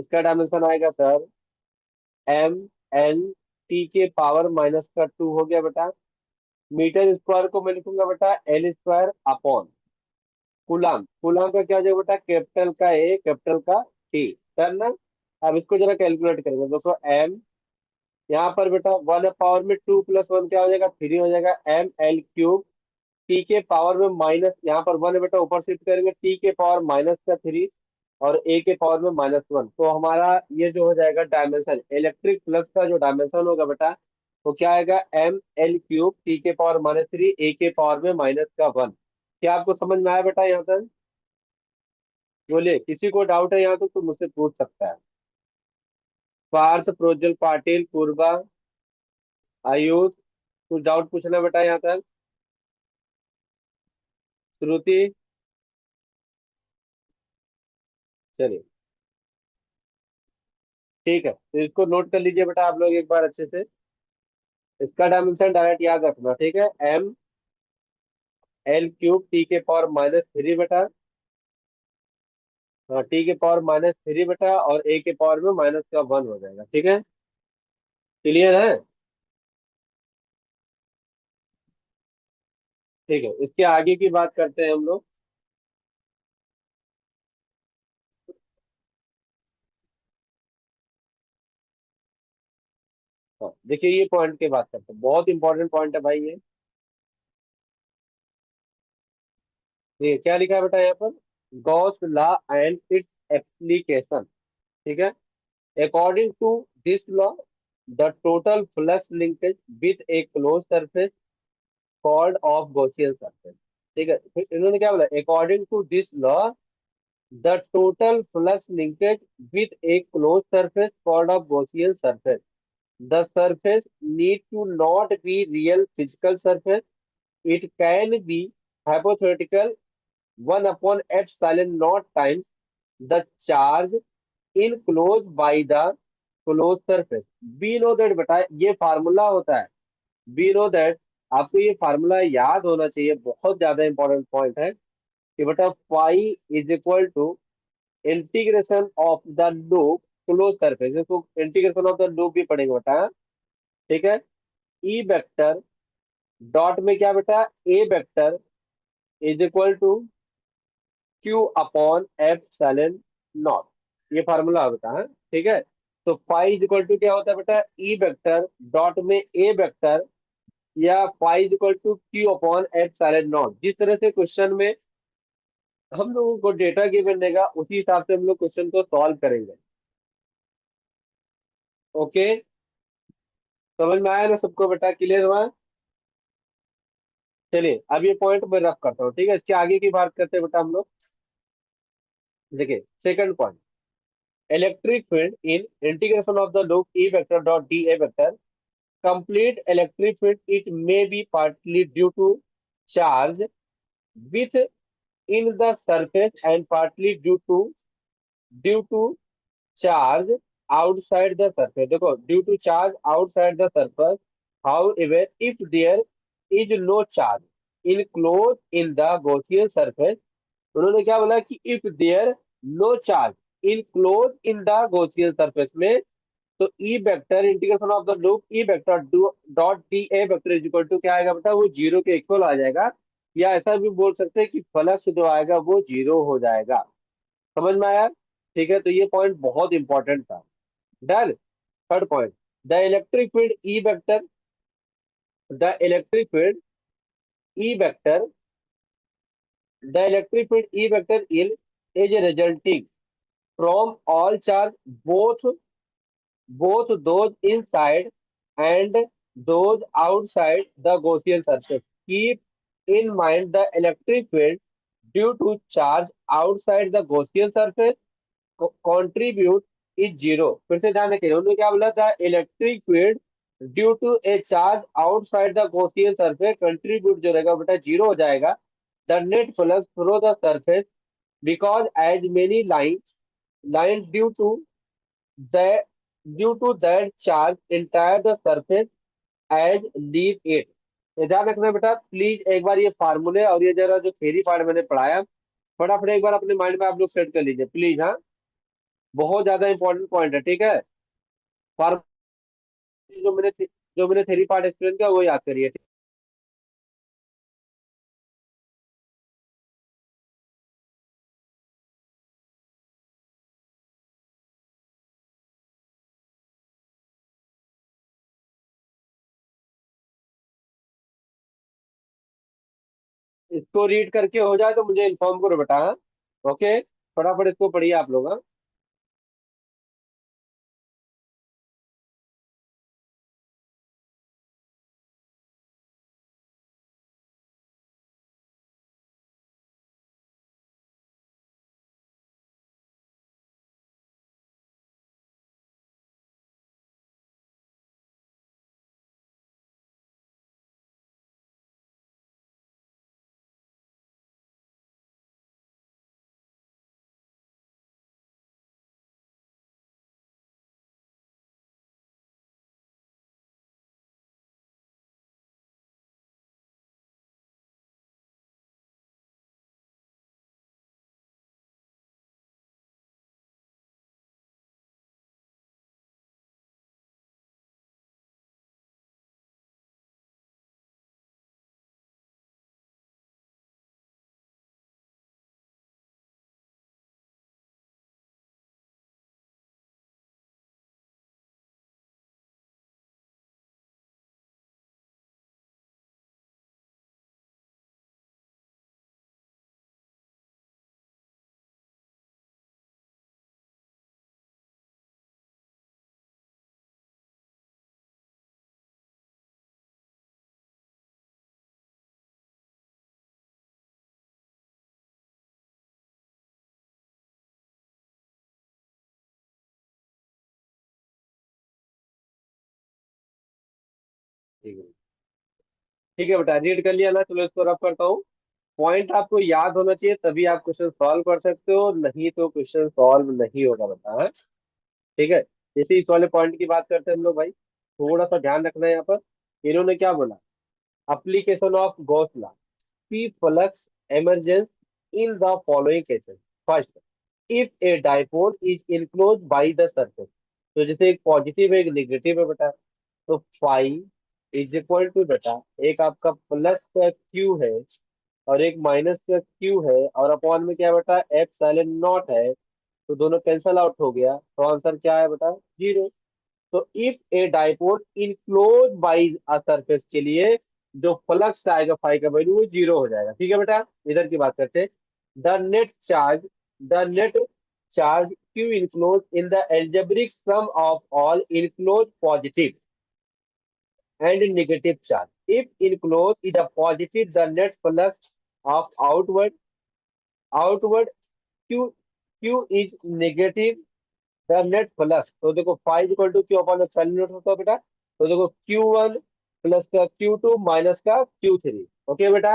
इसका डायमेंशन आएगा sir M L T के पावर माइनस का 2 हो गया बेटा। मीटर स्क्वायर को मैं लिखूंगा बेटा L square upon coulomb. Coulomb का क्या हो जाएगा बेटा, कैपिटल का ए कैपिटल का टी। करना। अब इसको जरा कैलकुलेट करेंगे, देखो एम यहाँ पर बेटा 1 पावर में 2 + 1 क्या हो जाएगा, 3 हो जाएगा। एम एल क्यूब टी के पावर में माइनस, यहाँ पर 1 है बेटा, ऊपर शिफ्ट करेंगे टी के पावर माइनस का 3 और ए के पावर में -1। तो हमारा ये जो हो जाएगा डायमेंशन, इलेक्ट्रिक फ्लक्स का जो डायमेंशन होगा बेटा वो क्या आएगा, एम एल क्यूब टी के पावर -3 ए के पावर में -1। क्या आपको समझ में आया बेटा यहाँ तक? बोलिए, किसी को डाउट है यहाँ तक तो मुझसे पूछ सकता है। पार्थ, प्रोज्वल, पाटिल, पूर्वा, आयुष, कुछ डाउट पूछना बेटा यहाँ तक? श्रुति? चलिए ठीक है, तो इसको नोट कर लीजिए बेटा आप लोग एक बार अच्छे से। इसका डायमेंशन डायरेक्ट याद रखना, ठीक है। एम एल क्यूब टी के पावर -3 बेटा। हाँ, टी के पावर -3 बेटा, और ए के पावर में -1 हो जाएगा, ठीक है। क्लियर है? ठीक है, इसके आगे की बात करते हैं हम लोग। हाँ, देखिए ये पॉइंट की बात करते हैं, बहुत इंपॉर्टेंट पॉइंट है भाई ये। ये क्या लिखा है बेटा यहाँ पर, Gauss law and its application, ठीक है। According to this law the total flux linkage with a close surface called of Gaussian surface, ठीक है। फिर इन्होंने क्या बोला, according to this law the total flux linkage with a close surface called of Gaussian surface, the surface need to not be real physical surface, it can be hypothetical 1 upon epsilon naught times the charge enclosed by the closed surface। we know that बेटा ये formula होता है, we know that, आपको ये formula याद होना चाहिए, बहुत ज्यादा इंपॉर्टेंट पॉइंट है कि बेटा phi is equal to integration of the loop close surface, इसको इंटीग्रेशन ऑफ द लूप भी पढ़ेंगे बेटा, ठीक है। ई वेक्टर डॉट में क्या बेटा, A vector is equal to Q upon epsilon naught, ये फार्मूला होता है, ठीक है। तो फाई इज इक्वल टू क्या होता है बेटा, ई वेक्टर डॉट में ए वेक्टर, या phi is equal to Q upon epsilon naught. जिस तरह से क्वेश्चन में हम लोगों को डेटा गिवन देगा उसी हिसाब से हम लोग क्वेश्चन को सॉल्व करेंगे। ओके, समझ में आया ना सबको बेटा, क्लियर हुआ? चलिए अब ये पॉइंट मैं रफ करता हूँ, ठीक है। इसके आगे की बात करते हैं बेटा हम लोग। देखिए second point, electric field in integration of the loop E vector dot dA vector, complete electric field it may be partly due to charge with in the surface and partly due to charge outside the surface। देखो, due to charge outside the surface, however if there is no charge enclosed in the Gaussian surface, उन्होंने क्या बोला कि if there no charge enclose in the Gaussian surface में, तो E vector integration of the loop E vector dot D A vector is equal to क्या आएगा बेटा, वो जीरो के इक्वल आ जाएगा। या ऐसा भी बोल सकते हैं कि फ्लक्स जो आएगा वो जीरो हो जाएगा। समझ में आया? ठीक है, तो ये पॉइंट बहुत इंपॉर्टेंट था। Done. Third point, the electric field E vector, the electric field E vector, the electric field E vector in is resulting from all charge, both those inside and those outside the Gaussian surface। Keep in mind the electric field due to charge outside the Gaussian surface contribute is zero। फिर से ध्यान रखिए, उन्होंने क्या बोला था, electric field due to a charge outside the Gaussian surface contribute जो रहेगा बेटा जीरो हो जाएगा। The net flux through the surface because as many lines that due to that charge entire the surface as leave it। तो ध्यान रखना बेटा please, एक बार ये फार्मूले और ये जरा जो थ्योरी पार्ट मैंने पढ़ाया फटाफट एक बार अपने माइंड में आप लोग सेट कर लीजिए प्लीज। हाँ, बहुत ज्यादा इंपॉर्टेंट पॉइंट है, ठीक है। फार्मूला जो मैंने थ्री पार्ट एक्सप्लेन किया वो याद करिए। इसको रीड करके हो जाए तो मुझे इन्फॉर्म करो बेटा, हाँ? ओके, फटाफट इसको पढ़िए आप लोग, हाँ? ठीक है, ठीक है बेटा, रीड कर लिया ना, चलो इसको रब करता हूँ। पॉइंट आपको याद होना चाहिए तभी आप क्वेश्चन सॉल्व कर सकते हो, नहीं तो क्वेश्चन सॉल्व नहीं होगा बेटा, हाँ? ठीक है। जैसे इस वाले पॉइंट की बात करते हैं हम लोग भाई, थोड़ा सा ध्यान रखना है यहाँ पर। इन्होंने क्या बोला? application of Gauss law. P flux emergence in the following cases. First, if a dipole is enclosed by the surface. तो जैसे एक पॉजिटिव है एक नेगेटिव है बेटा, तो फाई इज इक्वल टू बेटा, एक आपका प्लस का क्यू है और एक माइनस का क्यू है, और अपॉन में क्या है बेटा, एफ साइलेंट नॉट है। तो दोनों कैंसल आउट हो गया, तो आंसर क्या है बेटा, जीरो। तो if a dipole enclose by a surface के लिए जो फ्लक्स आएगा फाई का वैल्यू वो जीरो हो जाएगा, ठीक है बेटा। इधर की बात करते हैं। The net charge Q enclose in the algebraic sum of all enclose positive and negative charge. If enclosed is a positive, the net flux of outward q is negative, the net plus, तो देखो five equal to Q upon epsilon not होता है बेटा। तो देखो Q1 plus का Q2 minus का Q3। Okay बेटा।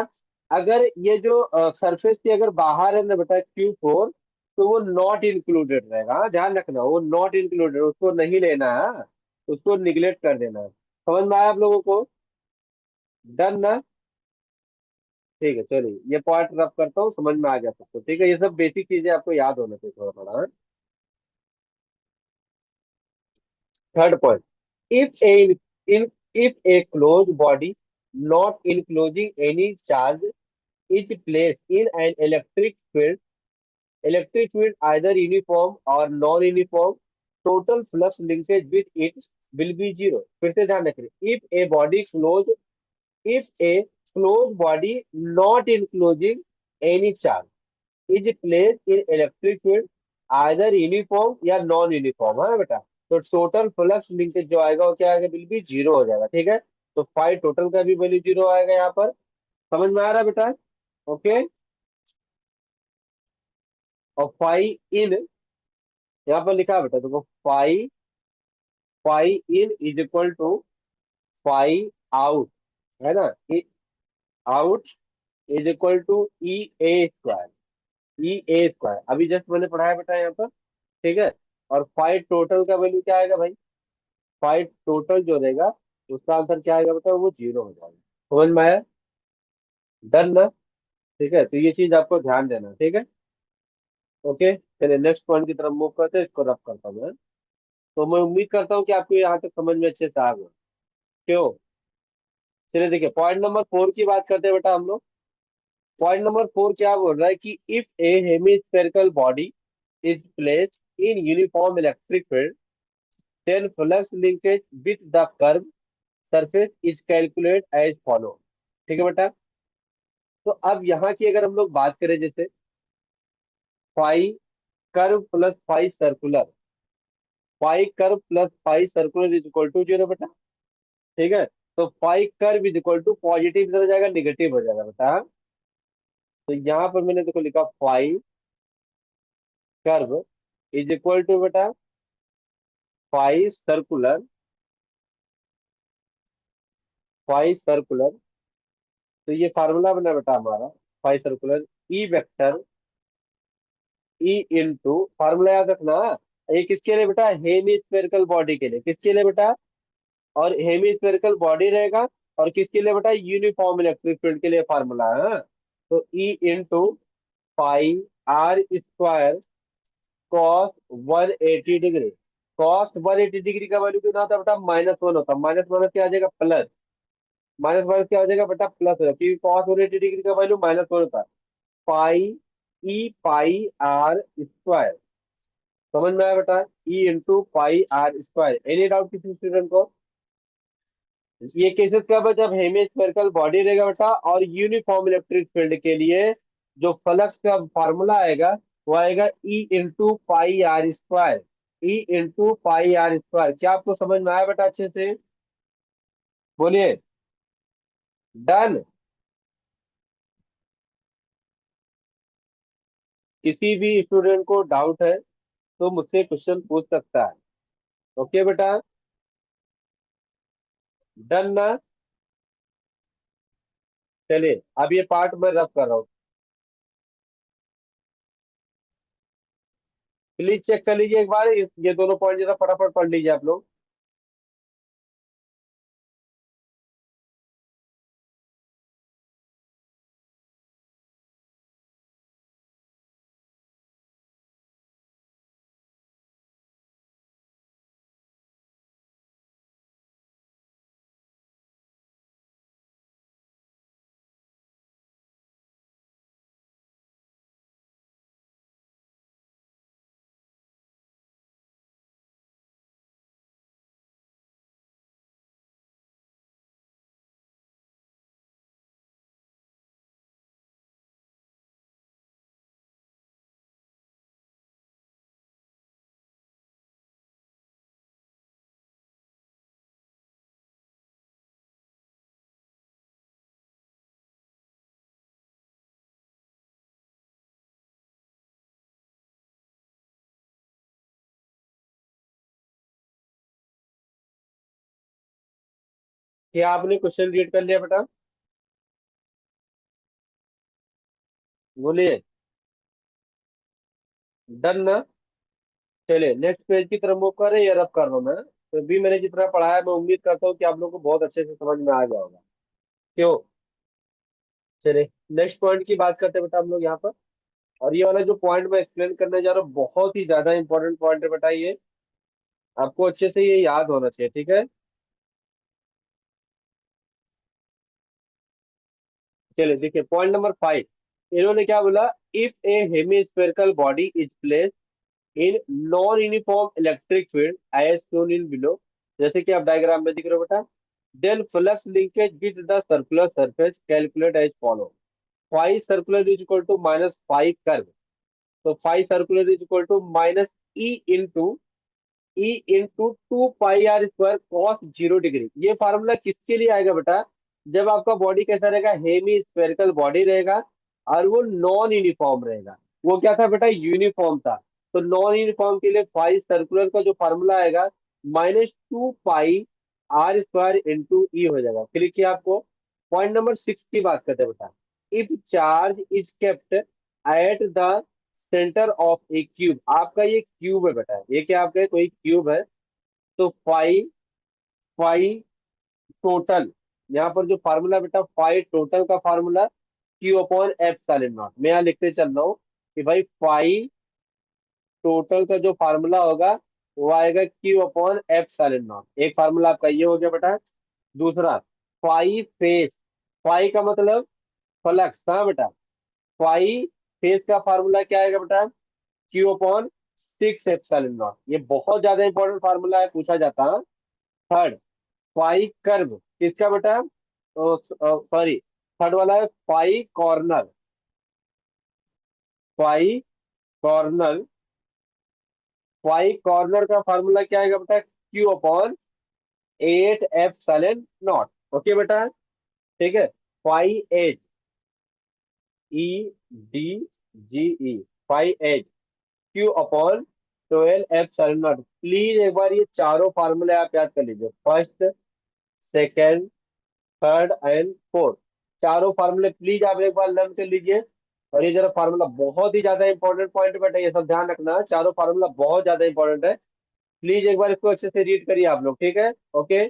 अगर ये जो सरफेस की अगर बाहर है ना बेटा Q4, तो वो नॉट इंक्लूडेड रहेगा, हाँ? ध्यान रखना, वो नॉट इंक्लूडेड, उसको नहीं लेना है, हाँ? उसको निगलेक्ट कर देना है। समझ में आया आप लोगों को? डन ना? ठीक है, चलिए ये पॉइंट रब करता हूँ, समझ में आ गया सबको, ठीक है। ये सब बेसिक चीजें आपको याद होना चाहिए थोड़ा थोड़ा, हाँ? Third point, if a in if a closed body not enclosing any charge is placed in an electric field either uniform or non-uniform, total flux linkage with it will be zero। फिर से ध्यान रखिए, if a closed body not enclosing any charge is placed in electric field either uniform या non uniform, है बेटा, तो total flux linkage जो आएगा वो क्या आएगा, बिल भी जीरो हो जाएगा, ठीक है। तो फाइव टोटल का भी वैल्यू जीरो आएगा यहाँ पर। समझ में आ रहा है बेटा? ओके। और फाइव इन यहाँ पर लिखा है बेटा, देखो five five in is equal to five out, है ना? Out is equal to E A square अभी जस्ट मैंने पढ़ाया बेटा यहाँ पर, ठीक है। और फाइव टोटल का वैल्यू क्या आएगा भाई, फाइव टोटल जो रहेगा उसका आंसर क्या आएगा बताओ, वो जीरो हो जाएगा। समझ में आया? डन ना? ठीक है, तो ये चीज आपको ध्यान देना, ठीक है। ओके, चलिए नेक्स्ट पॉइंट की तरफ मूव करते हैं, इसको रब करता हूँ मैं। तो मैं उम्मीद करता हूँ कि आपको यहाँ तक समझ में अच्छे से आ गया। क्यों? चलिए देखिए, पॉइंट नंबर 4 की बात करते हैं बेटा हम लोग। पॉइंट नंबर 4 क्या बोल रहा है कि if a hemispherical body is placed in uniform electric field, then flux linkage with the curve surface is calculate as follow. ठीक है बेटा। तो अब यहाँ की अगर हम लोग बात करें, जैसे phi curve plus phi circular, phi curve plus phi circular is equal to 0 बेटा। ठीक है। तो phi curve is equal to positive इधर हो जाएगा, निगेटिव हो जाएगा बेटा। तो यहाँ पर मैंने देखो लिखा phi curve is equal to बेटा फाई सर्कुलर, फाई सर्कुलर। तो ये फार्मूला बना बेटा हमारा, phi circular E vector, E into, formula याद रखना। ये किसके लिए बेटा? हेमी स्फेरिकल बॉडी के लिए। किसके लिए बेटा? और हेमी स्फेरिकल बॉडी रहेगा। और किसके लिए बेटा? यूनिफॉर्म इलेक्ट्रिक फील्ड के लिए फार्मूला है। तो E into pi are square cos 180 degree. Cos 180 degree का वैल्यू कितना होता है बेटा? -1 होता है। माइनस क्या आ जाएगा? प्लस। माइनस क्या हो जाएगा बेटा? प्लस हो जाएगा, क्योंकि कॉस 180 डिग्री का वैल्यू -1 होता है। Pi E pi are square. समझ में आया बेटा? E into pi are square. Any doubt किसी स्टूडेंट को? ये केसेस कब है? जब हेमिस्फेरिकल बॉडी रहेगा बेटा, और यूनिफॉर्म इलेक्ट्रिक फील्ड के लिए जो फ्लक्स का फार्मूला आएगा, वो आएगा E into pi are square. E into pi are square. क्या आपको समझ में आया बेटा अच्छे से? बोलिए। डन। किसी भी स्टूडेंट को डाउट है तो मुझसे क्वेश्चन पूछ सकता है। ओके बेटा। डन ना? चलिए अब ये पार्ट मैं रब कर रहा हूँ। प्लीज चेक कर लीजिए एक बार, ये दोनों पॉइंट जरा फटाफट पढ़ लीजिए आप लोग। क्या आपने क्वेश्चन रीड कर लिया बेटा? बोलिए। डन ना? चलिए नेक्स्ट पेज की तरफ मूव कर रहे हैं, ये रब कर रहा हूँ मैं। तो भी मैंने जितना पढ़ाया है, मैं उम्मीद करता हूँ कि आप लोग को बहुत अच्छे से समझ में आ गया होगा। क्यों? चलिए नेक्स्ट पॉइंट की बात करते हैं बेटा हम लोग यहाँ पर। और ये वाला जो पॉइंट मैं एक्सप्लेन करने जा रहा हूँ, बहुत ही ज्यादा इंपॉर्टेंट पॉइंट है बेटा ये। आपको अच्छे से ये याद होना चाहिए, ठीक है। चलिए देखिए पॉइंट नंबर 5। इन्होंने क्या बोला? If a hemispherical body is place in non uniform electric field as shown in below, जैसे कि आप डायग्राम में दिख रहे हो बेटा, then flux linkage with the circular surface calculate as follow. Phi circular is equal to minus phi curve. तो phi circular is equal to minus E into 2 pi are square cos 0 degree. ये formula किसके लिए आएगा बेटा? जब आपका body कैसा रहेगा? हेमी स्फेरिकल बॉडी रहेगा, और वो नॉन यूनिफॉर्म रहेगा। वो क्या था बेटा? यूनिफॉर्म था। तो नॉन यूनिफॉर्म के लिए फाई सर्कुलर का जो फार्मूला आएगा, -2 पाई आर स्क्वायर इंटू ई हो जाएगा। क्लिक किया आपको? पॉइंट नंबर 6 की बात करते हैं बेटा। If charge is kept at the centre of A cube, आपका ये क्यूब है बेटा, ये क्या आपका कोई क्यूब है। तो फाई फाई टोटल, यहाँ पर जो फार्मूला बेटा, फाई टोटल का फार्मूला Q/F साइन नॉट। मैं यहाँ लिखते चल रहा हूँ कि भाई फाई टोटल का जो फार्मूला होगा वो आएगा Q upon epsilon not. एक फार्मूला आपका ये हो गया बेटा। दूसरा, फाइव फेस, फाइव का मतलब फ्लक्स, हाँ बेटा। फाइव फेस का फार्मूला क्या आएगा बेटा? Q upon six epsilon not. ये बहुत ज्यादा इंपॉर्टेंट फार्मूला है, पूछा जाता है। थर्ड, फाइव कर्व किसका बेटा? सॉरी, थर्ड वाला है five corner. Five corner, five corner का फार्मूला क्या आएगा बेटा? Q upon eight epsilon not. Okay बेटा, ठीक है। Five edge, E D G E, five edge Q upon twelve epsilon not. Please एक बार ये चारों फार्मूले आप याद कर लीजिए, first, second, third and fourth. चारों फार्मूले प्लीज आप एक बार लर्न कर लीजिए। और ये जरा फार्मूला बहुत ही ज्यादा इंपॉर्टेंट पॉइंट बेटा, ये सब ध्यान रखना। चारों फार्मूला बहुत ज्यादा इंपॉर्टेंट है। प्लीज एक बार इसको अच्छे से रीड करिए आप लोग, ठीक है? ओके।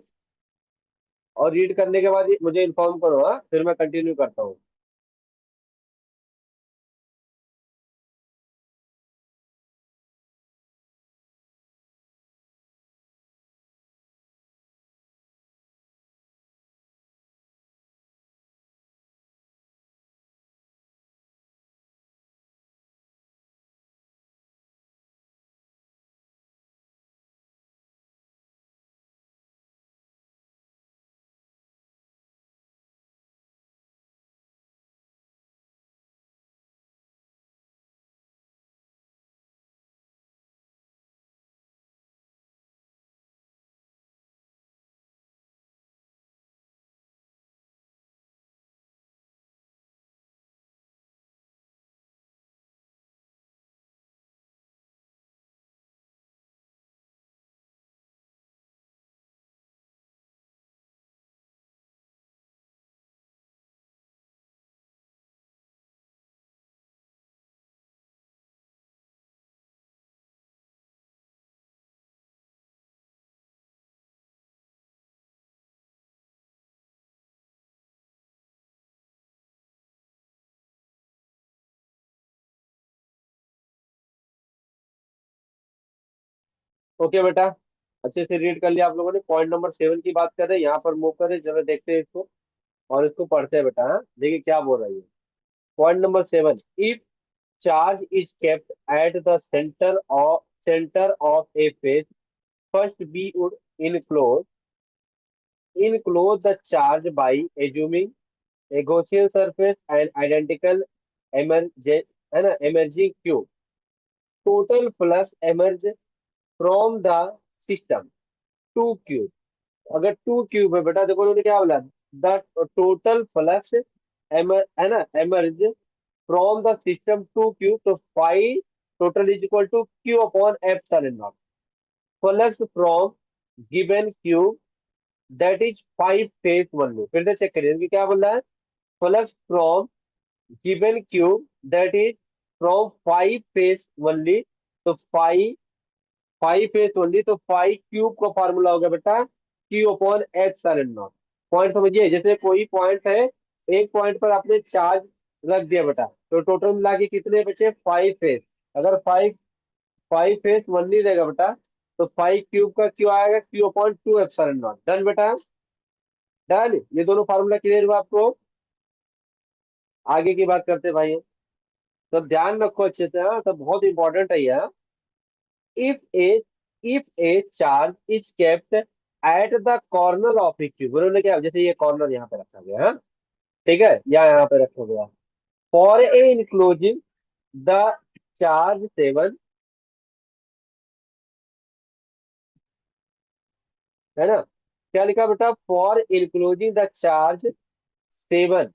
और रीड करने के बाद मुझे इन्फॉर्म करो, हाँ, फिर मैं कंटिन्यू करता हूँ। ओके बेटा, अच्छे से रीड कर लिया आप लोगों ने। पॉइंट नंबर 7 की बात कर रहे हैं, यहाँ पर मूव करें, जरा देखते हैं इसको और इसको पढ़ते हैं बेटा। हाँ, देखिए क्या बोल रही है। Point number 7, if charge is kept at the center of a face, first we would enclose the charge by assuming a Gaussian surface and identical emerging, है ना, emerging cube. Total flux emerge from the system, two cube. अगर two cube है बेटा, देखो उन्होंने क्या बोला, the total flux है ना, emerge from the system to cube, तो phi total is equal to Q upon epsilon naught. Flux from given cube that is five phase only. फिर से चेक करिए कि क्या बोल रहा है। Flux from given cube that is from five phase only, तो फाइव, फाइव फेज ओनली, तो फाइव क्यूब का फॉर्मूला हो गया बेटा Q upon epsilon naught. Point समझिए, जैसे कोई पॉइंट है, एक पॉइंट पर आपने चार्ज रख दिया बेटा, तो टोटल मिला के कितने बचे? Five phase. अगर फाइव, फाइव फेज ओनली रहेगा बेटा, तो फाइव क्यूब का क्यू आएगा Q upon two epsilon not. Done बेटा, डन। ये दोनों फार्मूला क्लियर हुआ आपको? आगे की बात करते हैं भाई। तो ध्यान रखो अच्छे से, हाँ, तो बहुत इंपॉर्टेंट है ये। if a if a charge is kept at the corner of a cube, उन्होंने क्या, जैसे ये कॉर्नर यहाँ पे रखा गया है, ठीक है, या यहाँ पे रखा गया, for a enclosing the charge seven, है ना, क्या लिखा बेटा? For enclosing the charge seven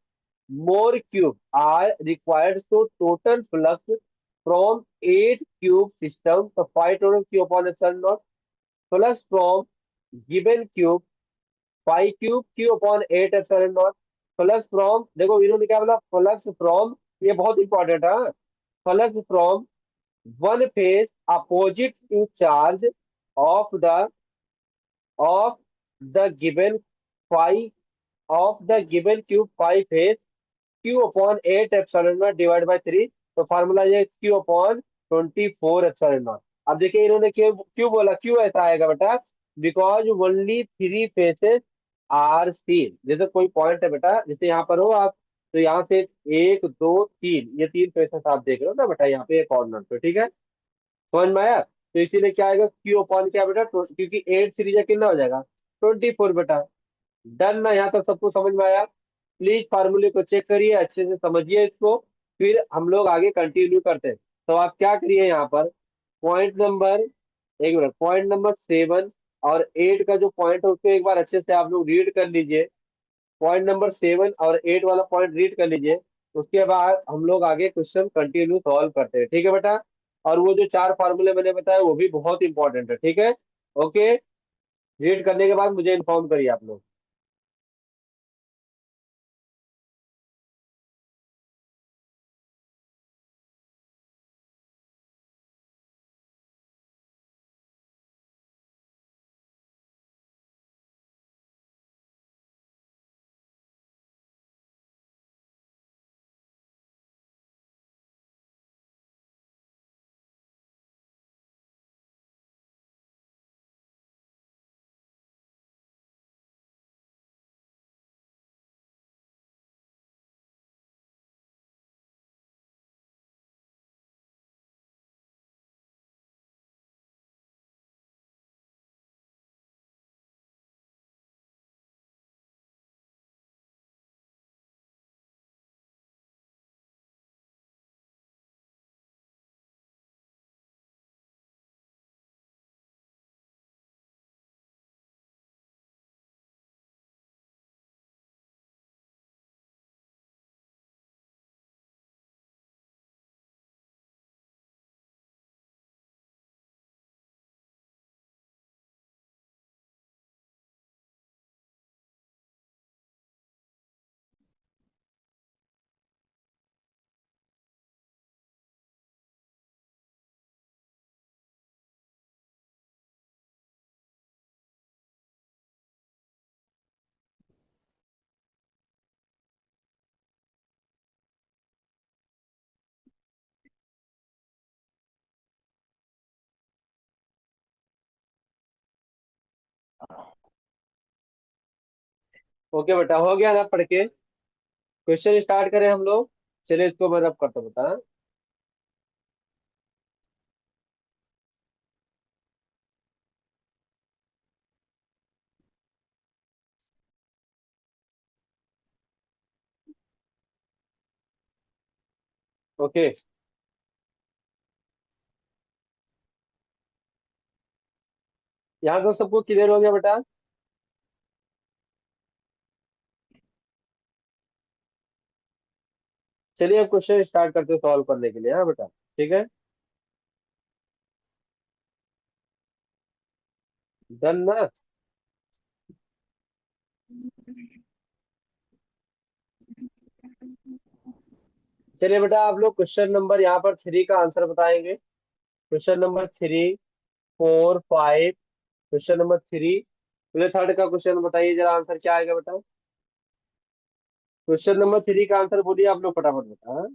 more cube are required, so total flux from 8 cube system, the 5 total cube upon epsilon naught, flux from given cube 5 cube Q upon eight epsilon not, plus from, देखो इन्होंने क्या बोला, plus from, ये बहुत important है, plus from one face opposite to charge of the of the given five of the given cube five face Q upon eight epsilon not divide by three. तो formula ये Q upon 24 epsilon not. अब देखिए इन्होंने क्यों क्यों बोला, क्यों ऐसा आएगा बेटा, because only three faces are seen. जैसे कोई पॉइंट है बेटा, जैसे यहाँ पर हो आप, तो यहाँ से एक दो तीन, ये तीन फेसेस आप देख रहे हो ना बेटा, यहाँ पे कॉर्नर पे, ठीक है, समझ में आया। तो इसीलिए क्या आएगा, क्यू अपॉन क्या बेटा, क्योंकि एट सीरीज कितना हो जाएगा, 24 बेटा। डन ना, यहाँ तक सबको समझ में आया। प्लीज फार्मूले को चेक करिए, अच्छे से समझिए इसको, फिर हम लोग आगे कंटिन्यू करते हैं। तो आप क्या करिए यहाँ पर, पॉइंट नंबर, एक मिनट, पॉइंट नंबर 7 और 8 का जो पॉइंट है उसको एक बार अच्छे से आप लोग रीड कर लीजिए। पॉइंट नंबर 7 और 8 वाला पॉइंट रीड कर लीजिए। उसके बाद हम लोग आगे क्वेश्चन कंटिन्यू सॉल्व करते हैं, ठीक है बेटा। और वो जो चार फार्मूले मैंने बताया वो भी बहुत इंपॉर्टेंट है, ठीक है। ओके, रीड करने के बाद मुझे इन्फॉर्म करिए आप लोग। ओके बेटा, हो गया ना पढ़ के, क्वेश्चन स्टार्ट करें हम लोग। चलिए इसको मैं रब करता हूँ बेटा। ओके, यहाँ तो सबको क्लियर हो गया बेटा। चलिए अब क्वेश्चन स्टार्ट करते हैं सॉल्व करने के लिए, हाँ बेटा, ठीक है, डन ना। चलिए बेटा, आप लोग क्वेश्चन नंबर यहाँ पर 3 का आंसर बताएंगे। क्वेश्चन नंबर 3, 4, 5, क्वेश्चन नंबर 3, पहले थर्ड का क्वेश्चन बताइए जरा, आंसर क्या आएगा बेटा। क्वेश्चन नंबर 3 का आंसर बोलिए आप लोग फटाफट बेटा, हाँ?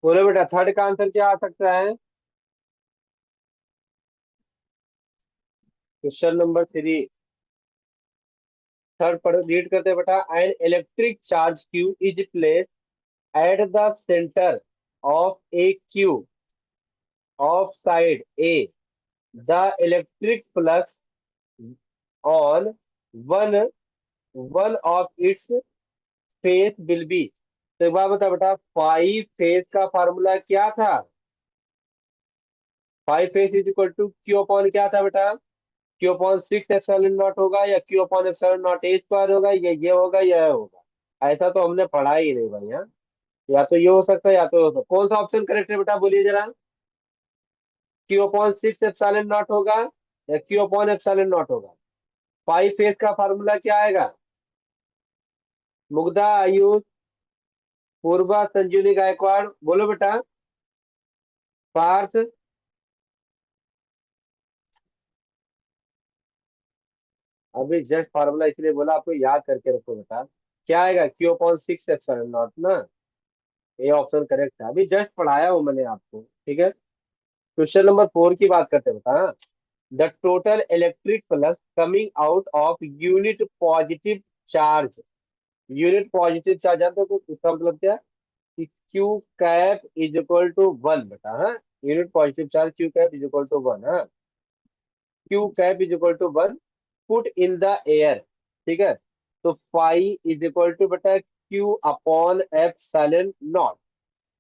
बोलो बेटा, थर्ड का आंसर क्या आ सकता है। क्वेश्चन नंबर 3, थर्ड पर रीड करते हैं बेटा। An electric charge Q is place at the centre of A Q of side A, the electric flux on one one of its face will be. तो एक बार बता बेटा, 5 फेस का formula क्या था। 5 face is equal to Q upon क्या था बेटा, क्यू अपॉन 6 एप्सिलॉन नॉट होगा, या Q upon epsilon not a square होगा, या ये होगा या ये होगा। ऐसा तो हमने पढ़ा ही नहीं भाई, हाँ। या तो ये हो सकता है या तो हो सकता, कौन सा ऑप्शन करेक्ट है बेटा, बोलिए जरा। क्यू अपॉन 6 एप्सिलॉन नॉट होगा या क्यू अपॉन एप्सिलॉन नॉट होगा? पाई फेज का फार्मूला क्या आएगा? मुग्धा, आयुष, पूर्वा, संजीवनी, गायकवाड़, बोलो बेटा। पार्थ। अभी जस्ट फार्मूला इसलिए बोला, आपको याद करके रखो बेटा। क्या आएगा? क्यू अपॉन 6 एप्सिलॉन नॉट ना। ये ऑप्शन करेक्ट है, अभी जस्ट पढ़ाया हूं मैंने आपको, ठीक है। क्वेश्चन नंबर 4 की बात करते हैं बेटा। The total electric flux coming out of unit positive charge. Unit positive charge जानते हो तो इसका मतलब क्या है? कि Q cap is equal to 1 बेटा। हाँ, unit positive charge Q cap is equal to 1। हाँ, Q cap is equal to 1 put in the air, ठीक है। तो फाई इज इक्वल टू बेटा Q upon epsilon not.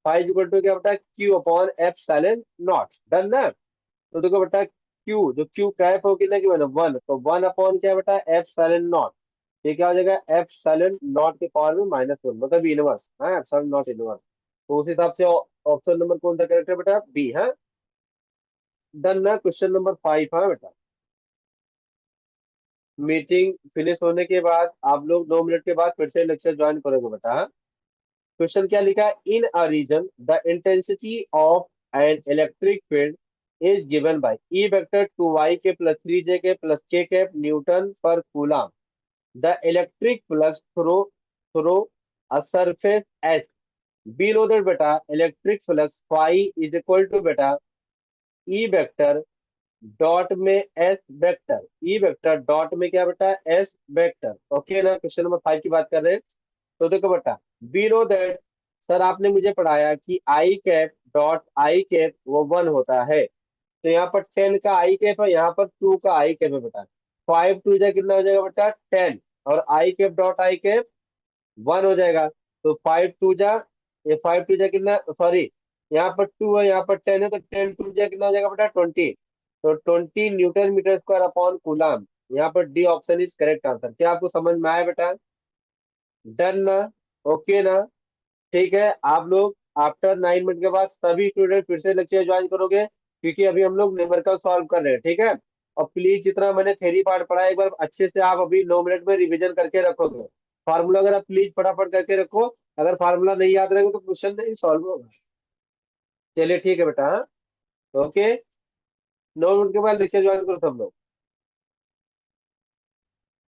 Phi is equal to क्या बेटा? Q upon epsilon not. Done ना? तो देखो बेटा, क्यू जो क्यू कैप होगी ना कि मतलब 1, तो 1 अपॉन क्या बेटा? F silent not. ये क्या हो जाएगा? एफ साइलेंट नॉट के पावर में -1, मतलब इनवर्स। हाँ, एफ साइलेंट नॉट इनवर्स। तो उस हिसाब से ऑप्शन नंबर कौन सा करेक्ट है बेटा? बी। है डन ना? Question number 5। हाँ बेटा, मीटिंग फिनिश होने के बाद आप लोग 2 मिनट के बाद फिर से लेक्चर ज्वाइन करोगे बेटा। हाँ? क्वेश्चन क्या लिखा है? In a region the intensity of an electric field is given by E vector 2y के प्लस 3j के plus k cap newton per coulomb. The electric flux through a surface S below that बेटा electric flux phi is equal to बेटा E vector dot में S vector. E vector dot में क्या बेटा? S vector. Okay ना? Question number 5 की बात कर रहे हैं। तो देखो बेटा, बिलो दैट, सर आपने मुझे पढ़ाया कि आई कैप डॉट आई कैप वो 1 होता है। तो यहाँ पर 10 का आई कैप है, यहाँ पर 2 का आई कैप है बेटा। 5 टू जा कितना हो जाएगा बेटा? 10। और आई कैप डॉट आई कैप 1 हो जाएगा। तो 5 टू जा, ये 5 टू जा कितना, सॉरी, यहाँ पर 2 है, यहाँ पर 10 है, तो 10 टू जा कितना हो जाएगा बेटा? 20। तो 20 newton metre square upon coulomb. यहाँ पर D option is correct answer. क्या आपको समझ में आया बेटा? डन ना? ओके ना? ठीक है, आप लोग आफ्टर 9 मिनट के बाद सभी स्टूडेंट फिर से लेक्चर ज्वाइन करोगे, क्योंकि अभी हम लोग न्यूमेरिकल सॉल्व कर रहे हैं, ठीक है। और प्लीज जितना मैंने थ्योरी पार्ट पढ़ा है, एक बार अच्छे से आप अभी 9 मिनट में रिवीजन करके रखोगे। फार्मूला अगर आप प्लीज फटाफट करके रखो। अगर फार्मूला नहीं याद रहेगा तो क्वेश्चन नहीं सॉल्व होगा। चलिए ठीक है बेटा। हाँ? ओके, 9 मिनट के बाद लेक्चर ज्वाइन करो सब लोग।